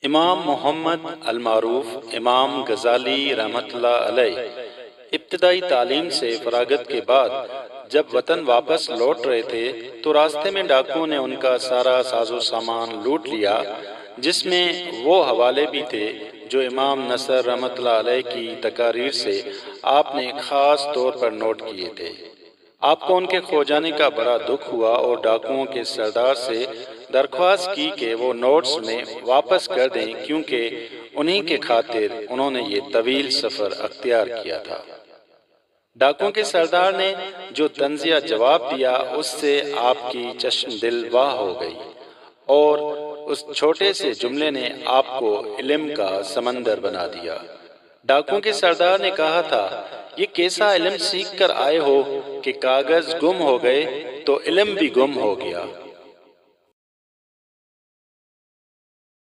इमाम मोहम्मद अल-मारूफ इमाम गज़ाली रहमतुल्लाह अलैह इब्तिदाई तालीम से फरागत के बाद जब वतन वापस लौट रहे थे तो रास्ते में डाकुओं ने उनका सारा साजो सामान लूट लिया, जिसमें वो हवाले भी थे जो इमाम नसर रहमतुल्लाह अलैह की तकारीर से आपने खास तौर पर नोट किए थे। आपको उनके खो जाने का बड़ा दुख हुआ और डाकुओं के सरदार से दरख्वास्त की कि वो नोट्स में वापस कर दें, क्योंकि उन्हीं के खातिर उन्होंने ये तवील सफ़र अख्तियार किया था। डाकुओं के सरदार ने जो तंजिया जवाब दिया उससे आपकी चश्म दिल वाह हो गई और उस छोटे से जुमले ने आपको इल्म का समंदर बना दिया। डाकुओं के सरदार ने कहा था, ये कैसा इल्म सीख कर आए हो कि कागज गुम हो गए तो इल्म भी गुम हो गया।